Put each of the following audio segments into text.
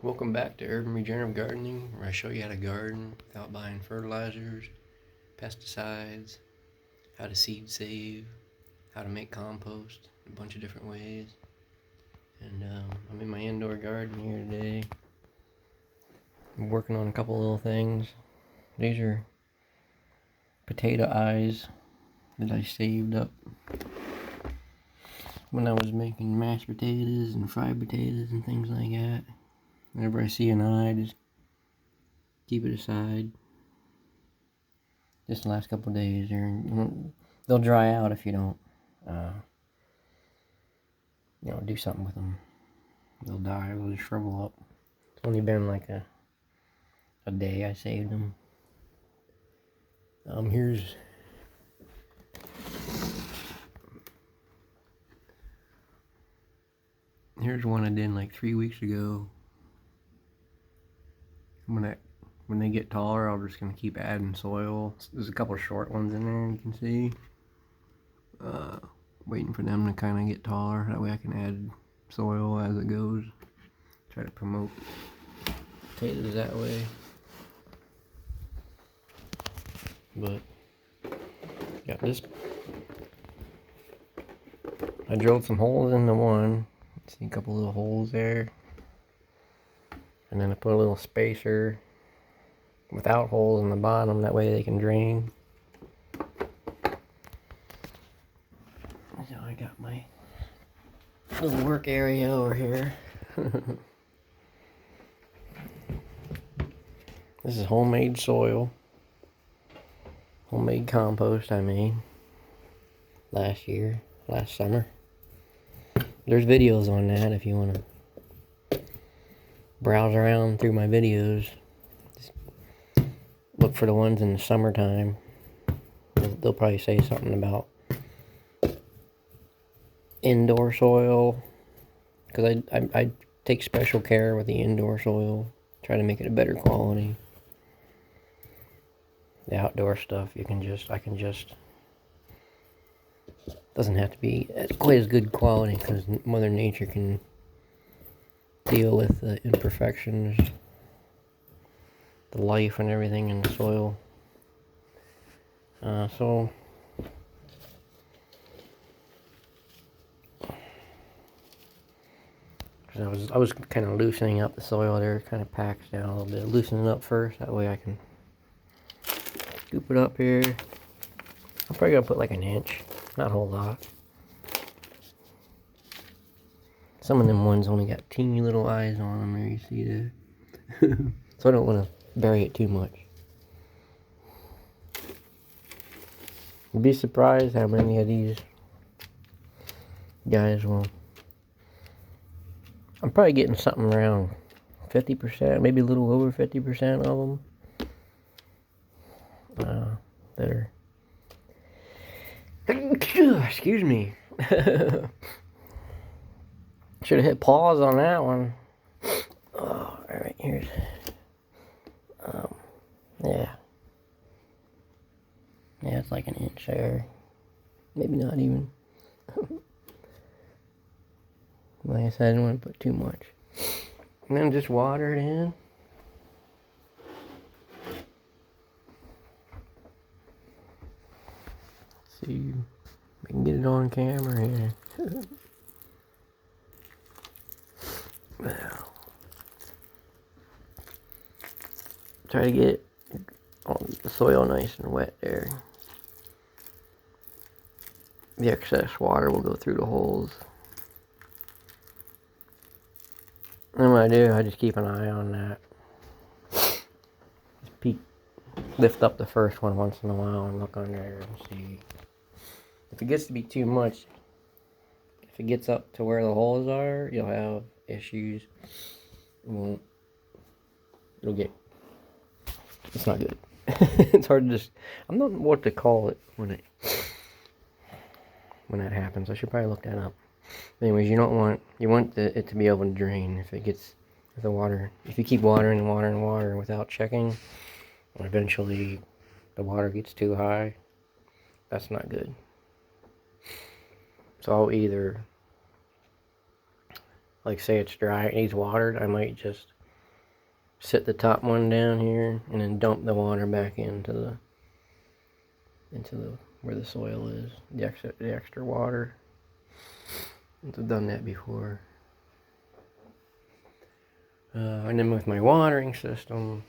Welcome back to Urban Regenerative Gardening, where I show you how to garden without buying fertilizers, pesticides, how to seed save, how to make compost, a bunch of different ways. And I'm in my indoor garden here today. I'm working on a couple little things. These are potato eyes that I saved up when I was making mashed potatoes and fried potatoes and things like that. Whenever I see an eye, just keep it aside. Just the last couple of days, they'll dry out if you don't, do something with them. They'll die. They'll just shrivel up. It's only been like a day I saved them. Here's one I did like 3 weeks ago. When they get taller, I'm just gonna keep adding soil. There's a couple of short ones in there, you can see. Waiting for them to kind of get taller. That way I can add soil as it goes. Try to promote potatoes that way. But got this. I drilled some holes into one. See a couple little holes there. And then I put a little spacer without holes in the bottom, that way they can drain. So I got my little work area over here. This is homemade soil. Homemade compost I made last summer. There's videos on that if you want to browse around through my videos. Just look for the ones in the summertime. They'll probably say something about indoor soil, because I take special care with the indoor soil, try to make it a better quality. The outdoor stuff, I can just doesn't have to be quite as good quality, because Mother Nature can deal with the imperfections, the life and everything in the soil. So I was kind of loosening up the soil there, kind of packs down a little bit. Loosening it up first, that way I can scoop it up here. I'm probably gonna put like an inch, not a whole lot. Some of them ones only got teeny little eyes on them there, you see that? So I don't want to bury it too much. You'd be surprised how many of these guys will. I'm probably getting something around 50%, maybe a little over 50% of them that are. Excuse me. Should have hit pause on that one. Oh, alright, here's. Yeah. Yeah, it's like an inch there. Maybe not even. Like I said, I didn't want to put too much. And then just water it in. Let's see if we can get it on camera here. Well, try to get the soil nice and wet there. The excess water will go through the holes. And what I do, I just keep an eye on that. Just lift up the first one once in a while and look under there and see. If it gets to be too much, if it gets up to where the holes are, you'll have issues. It's not good. It's hard to I'm not what to call it when that happens. I should probably look that up. Anyways, you want it to be able to drain. If you keep watering and watering and watering without checking, eventually the water gets too high. That's not good. So I'll either, like say it's dry, it needs watered, I might just Set the top one down here and then dump the water back into the where the soil is, the extra water. I've done that before. And then with my watering system,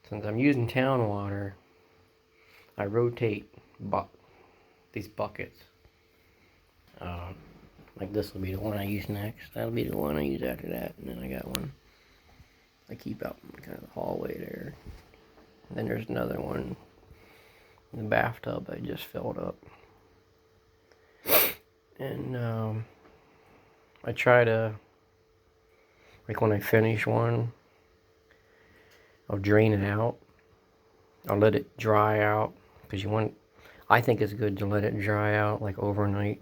since I'm using town water, I rotate these buckets. Like this will be the one I use next. That'll be the one I use after that. And then I got one I keep out in kind of the hallway there. And then there's another one in the bathtub I just filled up. And I try to, like when I finish one, I'll drain it out. I'll let it dry out, because I think it's good to let it dry out like overnight.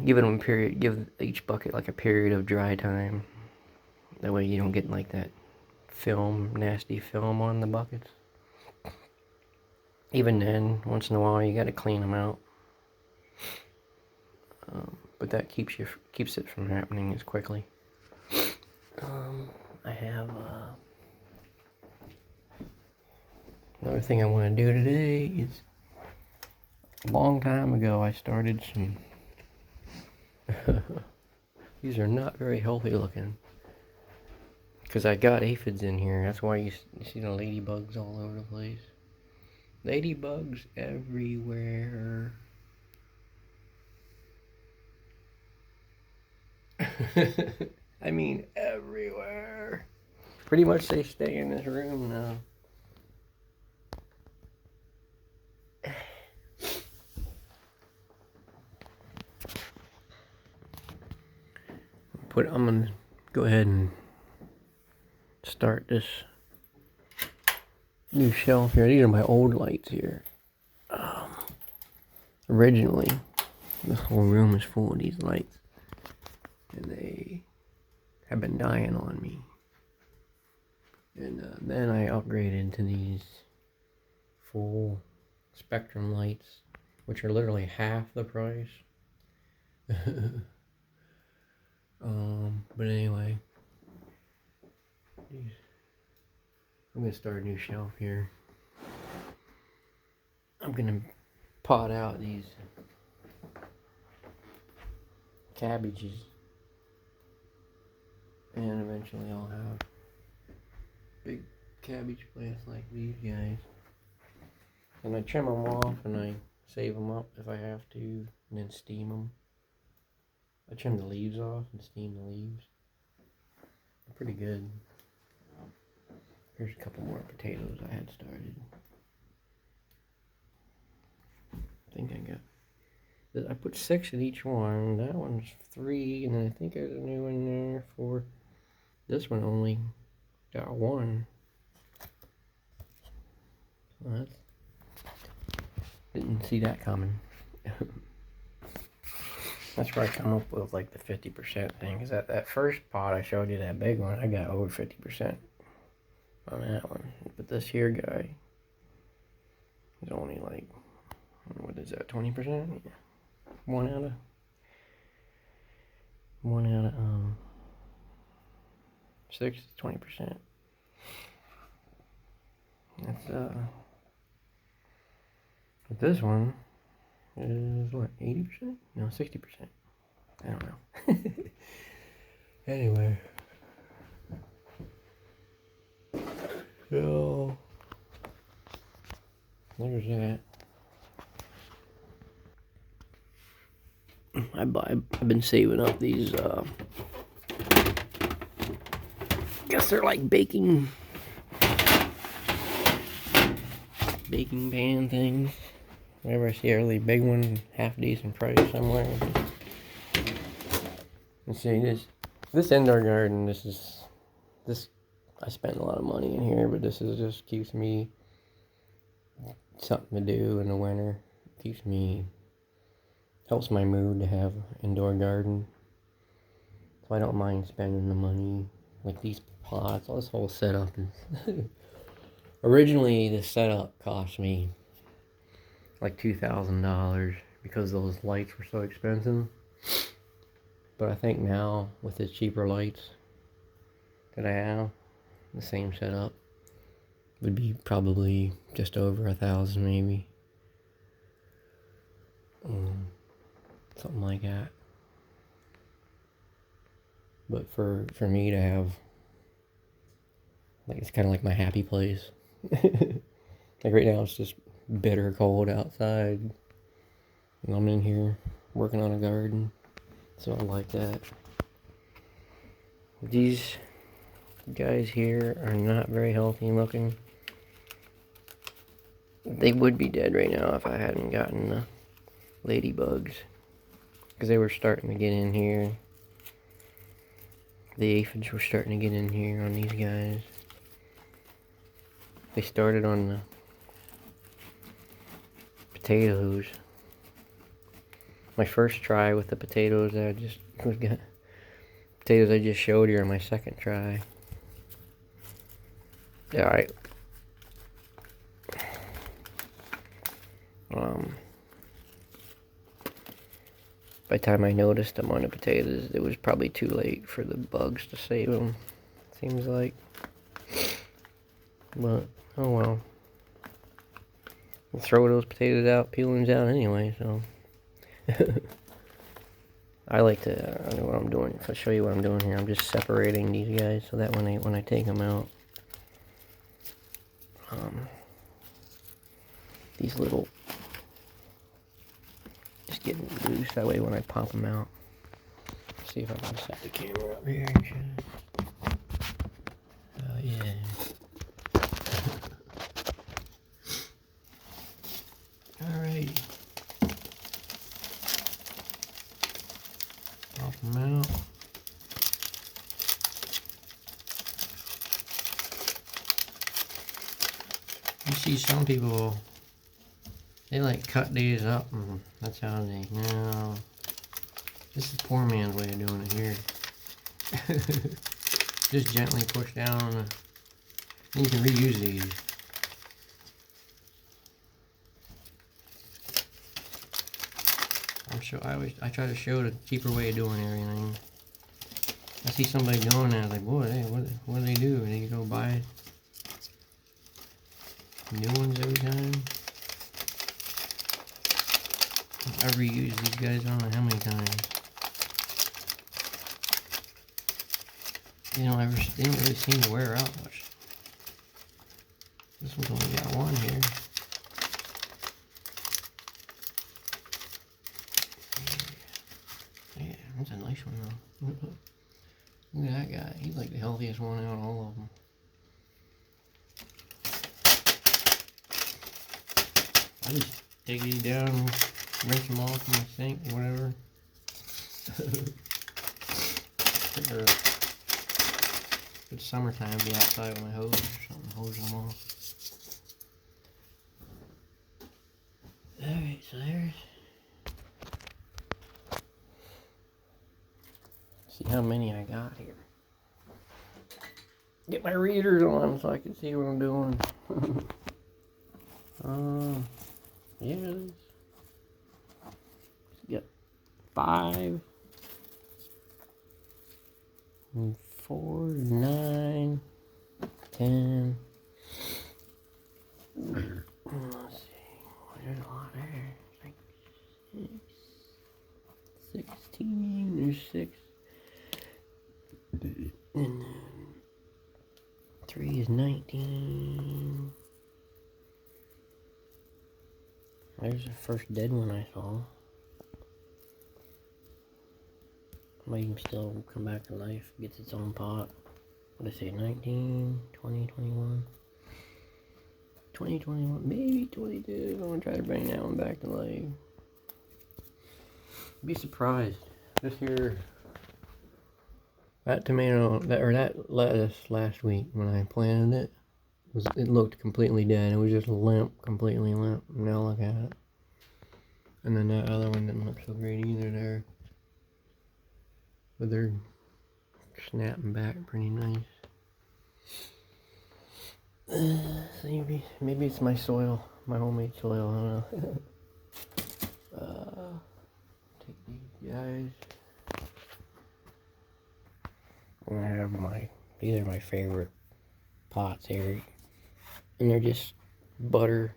Give each bucket like a period of dry time. That way you don't get like that nasty film on the buckets. Even then, once in a while you gotta clean them out. But that keeps it from happening as quickly. I have another thing I want to do today is, a long time ago I started some these are not very healthy looking, because I got aphids in here. That's why you see the ladybugs all over the place. Ladybugs everywhere. I mean everywhere. Pretty much they stay in this room now. I'm gonna go ahead and start this new shelf here. These are my old lights here. Originally, this whole room is full of these lights, and they have been dying on me. And then I upgraded to these full spectrum lights, which are literally half the price. But anyway, I'm gonna start a new shelf here. I'm gonna pot out these cabbages, and eventually I'll have big cabbage plants like these guys. And I trim them off and I save them up if I have to, and then steam them. I trim the leaves off and steam the leaves. They're pretty good. Here's a couple more potatoes I had started. I think I put 6 in each one. That one's 3, and then I think there's a new one there for this one. Only got 1. So didn't see that coming. That's where I come up with like the 50% thing. Cause that first pot I showed you, that big one, I got over 50% on that one. But this here guy is only like, what is that, 20%? Yeah. One out of 6 is 20%. That's but this one is what, 80%? No, 60%. I don't know. Anyway. So there's that. I've been saving up these I guess they're like baking pan things. Whenever I see a really big one, half decent price somewhere. Let's see, this indoor garden, this I spent a lot of money in here, but this just keeps me something to do in the winter. Helps my mood to have an indoor garden. So I don't mind spending the money. Like these pots, all this whole setup is originally the setup cost me like $2,000 because those lights were so expensive. But I think now with the cheaper lights, that I have, the same setup, would be probably just over 1,000 maybe. Something like that. But for me to have, like, it's kind of like my happy place. Like right now it's just bitter cold outside, and I'm in here working on a garden, so I like that. These guys here are not very healthy looking. They would be dead right now if I hadn't gotten the ladybugs, because they were starting to get in here. The aphids were starting to get in here on these guys. They started on the potatoes. My first try with the potatoes, potatoes I just showed you on my second try. Alright. By the time I noticed them on the potatoes, it was probably too late for the bugs to save them, seems like. But, oh well. We'll throw those potatoes out, peelings out anyway, so. I like to, I know what I'm doing. I'll show you what I'm doing here. I'm just separating these guys so that when I take them out, these little, just getting loose. That way when I pop them out, let's see if I can set the camera up here. Oh yeah. Alright. Pop them out. You see some people, they like cut these up and that's how they, no. This is poor man's way of doing it here. Just gently push down, and you can reuse these. I try to show the cheaper way of doing everything. I see somebody doing that, like, boy, hey, what do they do? They go buy new ones every time. I reuse these guys, I don't know how many times. They don't really seem to wear out much. This one's only got one here. Yeah, that's a nice one though. Look at that guy. He's like the healthiest one out of all of them. I just take these down and rinse them off in my sink or whatever. It's summertime, be outside with my hose or something, hose them off. Alright, so there's. See how many I got here. Get my readers on so I can see what I'm doing. Yes. Got 5, 4, 9, 10. Let's see. There's a lot there. It's like 16. There's 6. And then 3 is 19. There's the first dead one I saw. Might even still come back to life, gets its own pot. What did I say, 19, 20, 21? 20, 21, maybe 22. I'm gonna try to bring that one back to life. Be surprised. This here, that tomato, that lettuce last week when I planted it, it looked completely dead. It was just limp, completely limp. Now look at it. And then that other one didn't look so great either there. But they're snapping back pretty nice. Maybe it's my soil, my homemade soil, I don't know. Take these guys. I have These are my favorite pots here. And they're just butter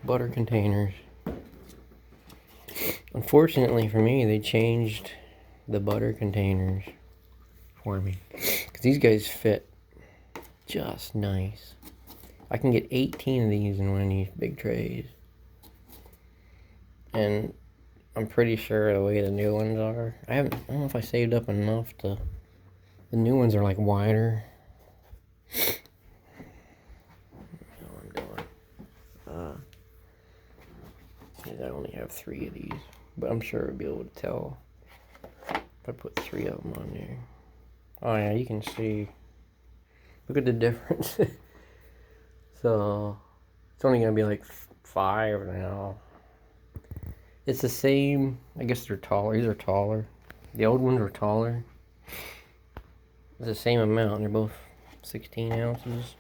containers. Unfortunately for me, they changed the butter containers for me. Because these guys fit just nice. I can get 18 of these in one of these big trays. And I'm pretty sure the way the new ones are, I don't know if I saved up enough to, the new ones are like wider. I only have 3 of these, but I'm sure I'll be able to tell if I put 3 of them on there. Oh yeah, you can see. Look at the difference. So it's only gonna be like 5 now. It's the same. I guess they're taller. These are taller. The old ones were taller. It's the same amount. They're both 16 ounces.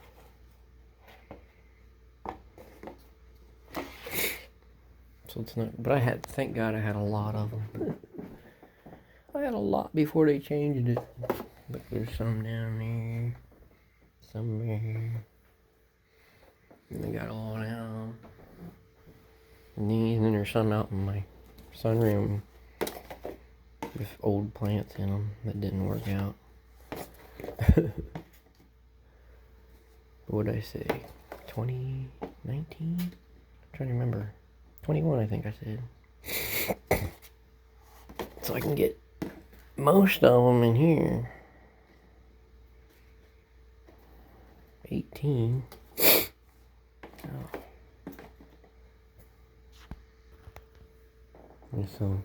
So it's not, but thank God I had a lot of them. I had a lot before they changed it. Look, there's some down there. Some there. And they got all down. And then there's some out in my sunroom with old plants in them that didn't work out. What did I say? 2019? I'm trying to remember. 21, I think I said. So I can get most of them in here. 18. Oh. And so,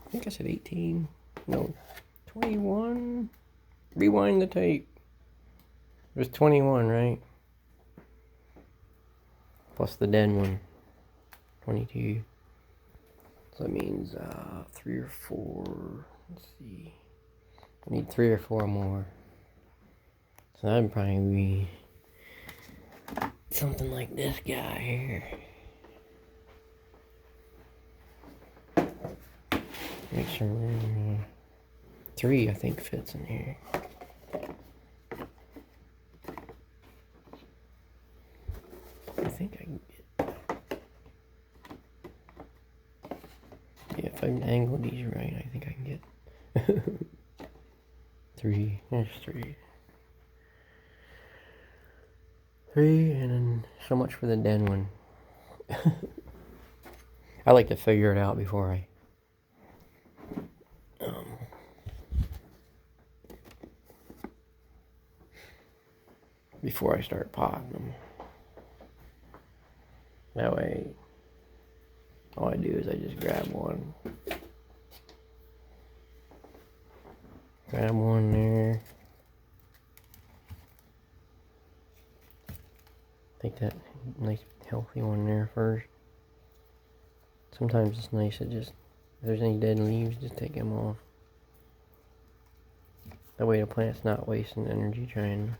I think I said 18. No, 21. Rewind the tape. It was 21, right? Plus the dead one. 22. So that means 3 or 4. Let's see. I need 3 or 4 more. So that'd probably be something like this guy here. Make sure 3, I think, fits in here. I think I can get. Yeah, if I angle these right, I think I can get 3. There's 3. 3, and then so much for the dead one. I like to figure it out before I start potting them. That way, all I do is I just grab one. Grab one there. Take that nice healthy one there first. Sometimes it's nice to just, if there's any dead leaves, just take them off. That way the plant's not wasting energy trying to.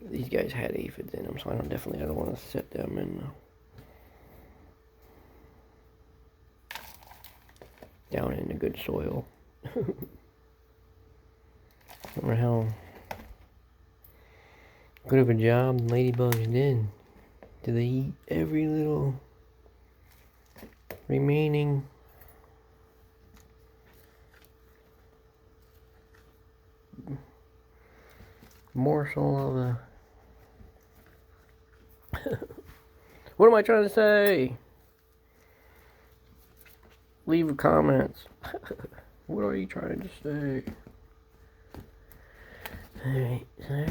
These guys had aphids in them, so I don't want to set them in down in the good soil. Remember how good of a job the ladybugs did? Do they eat every little remaining morsel of the what am I trying to say? Leave comments. What are you trying to say? Alright, so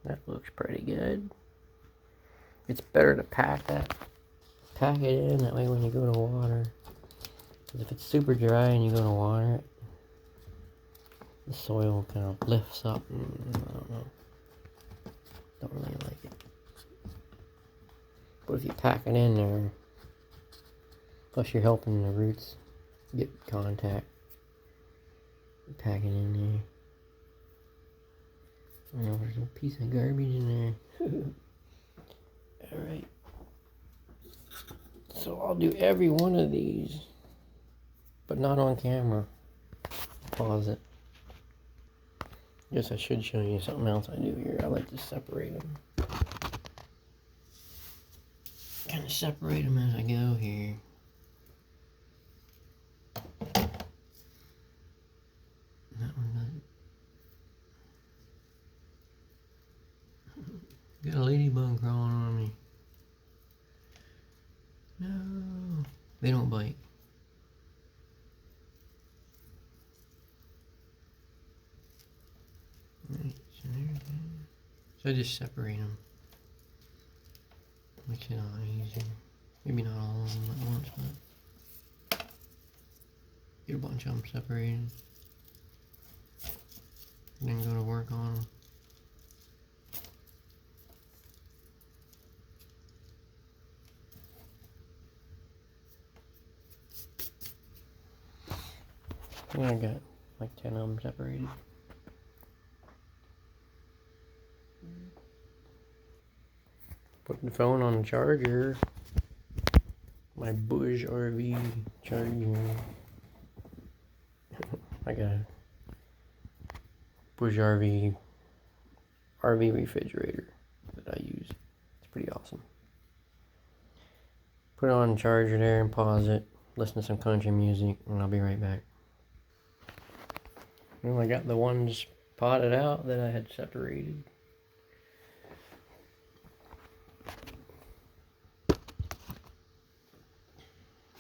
that looks pretty good. It's better to pack it in, that way when you go to water. Because if it's super dry and you go to water it, the soil kind of lifts up and I don't know. Don't really like it. But if you pack it in there, plus you're helping the roots get contact. Pack it in there. Oh, there's a piece of garbage in there. Alright. So I'll do every one of these, but not on camera. Pause it. Guess I should show you something else I do here. I like to separate them. Kind of separate them as I go here. That one doesn't. Got a ladybug crawling on me. No. They don't bite. Right, so there's that. So I just separate them. Makes it a lot easier. Maybe not all of them at once, but get a bunch of them separated. And then go to work on them. Yeah, I got like 10 of them separated. Put the phone on the charger. My Bush RV charger. I got a Bush RV refrigerator that I use. It's pretty awesome. Put it on the charger there and pause it. Listen to some country music, and I'll be right back. Well, I got the ones potted out that I had separated.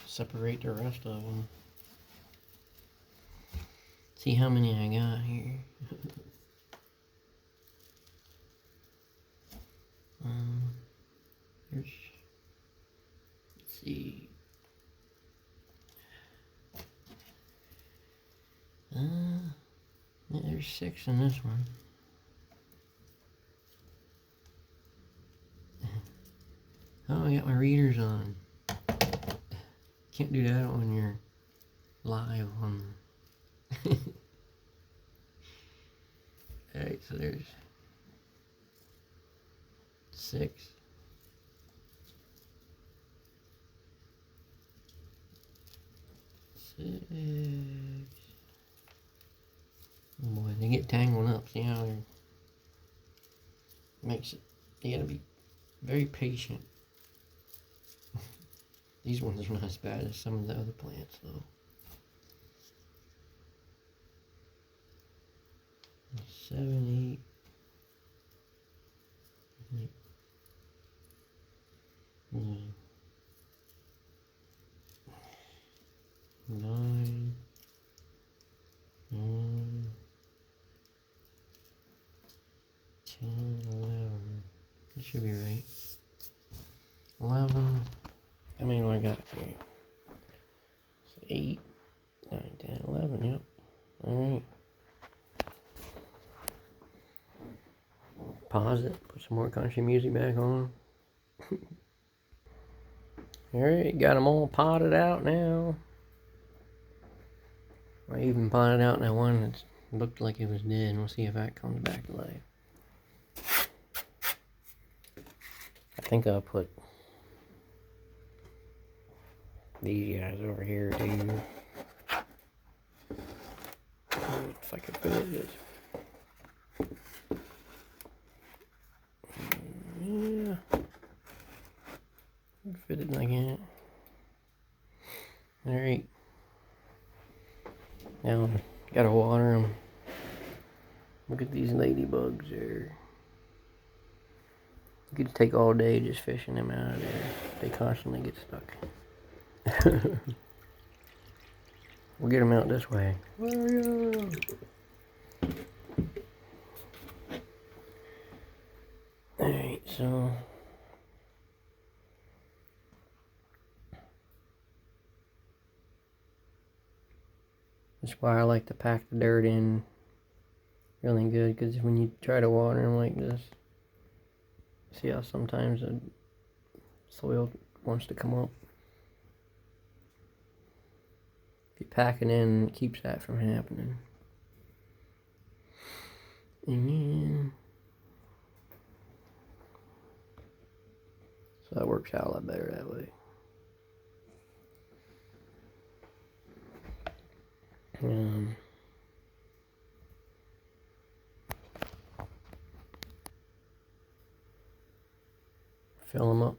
Separate the rest of them. See how many I got here. Let's see. Yeah, there's 6 in this one. Oh, I got my readers on. Can't do that when you're live on. Alright, so there's 6. Oh boy, they get tangled up. See how it makes it. You gotta be very patient. These ones are not as bad as some of the other plants, though. 7, 8, 9, 9, 10, 11. That should be right. 11. How many do I got here? 8, 9, 10, 11. Yep. Alright. Pause it. Put some more country music back on. Alright, got them all potted out now. I even potted out that one that looked like it was dead. We'll see if that comes back to life. I think I'll put these guys over here too. If I could fit this. Yeah. Fit it like that. Alright. Now, gotta water them. Look at these ladybugs there. You could take all day just fishing them out of there. They constantly get stuck. We'll get them out this way. Where are you? Alright, so that's why I like to pack the dirt in really good, because when you try to water them like this, see how sometimes the soil wants to come up. If you pack it in, it keeps that from happening. And so that works out a lot better that way. Fill them up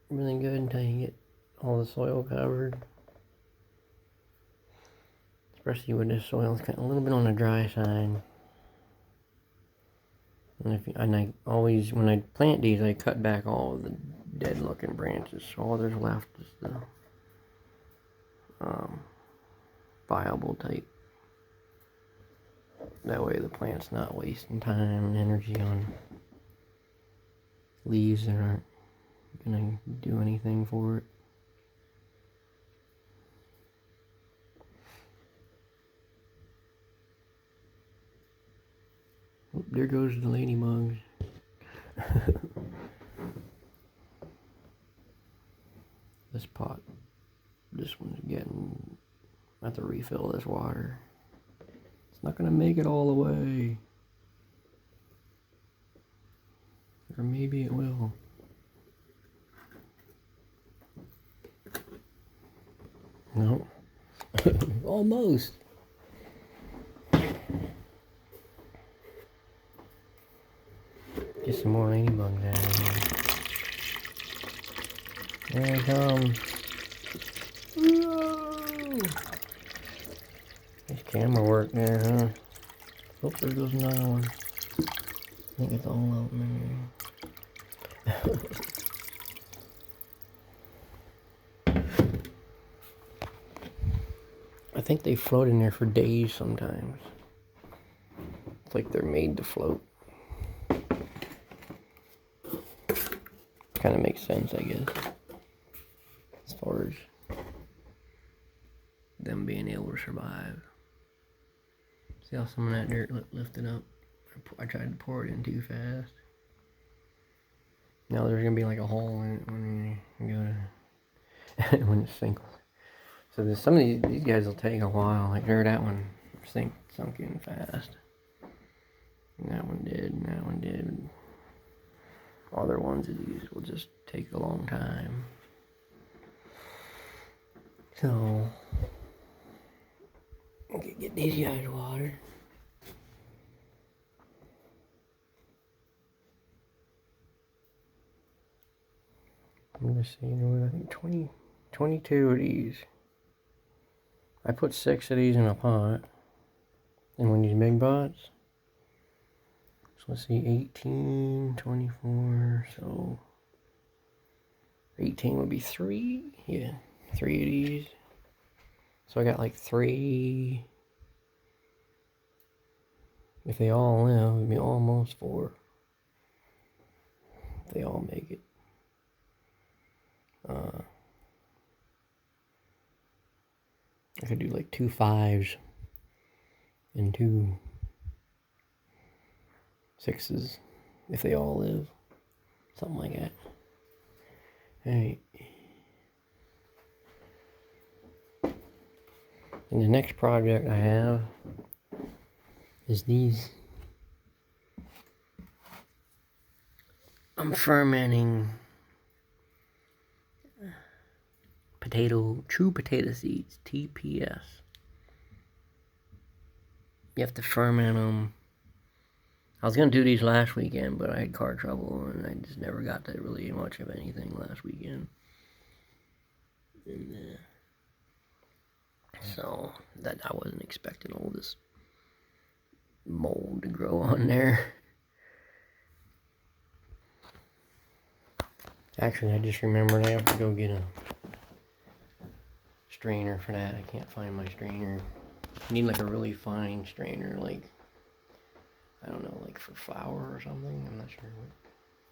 really good until you get all the soil covered. Especially with this soil, it's kind of a little bit on the dry side. And I always, when I plant these, I cut back all of the dead looking branches. So all there's left is the viable type. That way the plant's not wasting time and energy on leaves that aren't gonna do anything for it. Oh, there goes the ladybugs. This pot, this one's getting, I have to refill this water. It's not gonna make it all the way. Or maybe it will. No. Almost. Get some more ladybugs out of here. There it comes. Whoa. Nice camera work there, huh? Oh, there goes another one. I think it's all out in there. I think they float in there for days sometimes. It's like they're made to float. Kind of makes sense, I guess, as far as them being able to survive. See how some of that dirt lifted up? I tried to pour it in too fast. Now there's gonna be like a hole in it when you go to when it sinks. So there's some of these guys will take a while. Like there, that one sunk in fast. And that one did, and that one did. Other ones of these will just take a long time. So okay, get these guys watered. I'm gonna see, I think 22 of these. I put 6 of these in a pot. And when these big pots, so let's see, 18, 24, so 18 would be 3. Yeah, 3 of these. So I got like 3. If they all live, it'd be almost 4. If they all make it. I could do like 2 5s and 2 6s if they all live. Something like that. Alright. And the next project I have is these. I'm fermenting true potato seeds, TPS. You have to ferment them. I was going to do these last weekend, but I had car trouble, and I just never got to really much of anything last weekend. And, so, that I wasn't expecting all this mold to grow on there. Actually, I just remembered I have to go get a strainer for that. I can't find my strainer. I need like a really fine strainer, like, I don't know, like for flour or something. I'm not sure.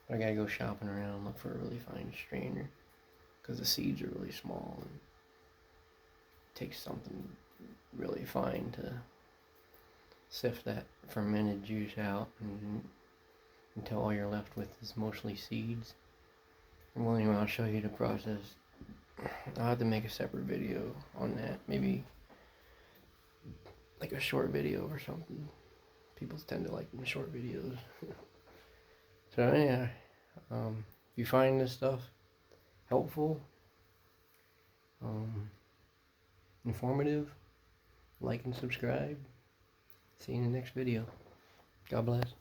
But I gotta go shopping around and look for a really fine strainer, because the seeds are really small and it takes something really fine to sift that fermented juice out until all you're left with is mostly seeds. Well, anyway, I'll show you the process. I'll have to make a separate video on that. Maybe like a short video or something. People tend to like the short videos. So yeah, if you find this stuff helpful, informative, like and subscribe. See you in the next video. God bless.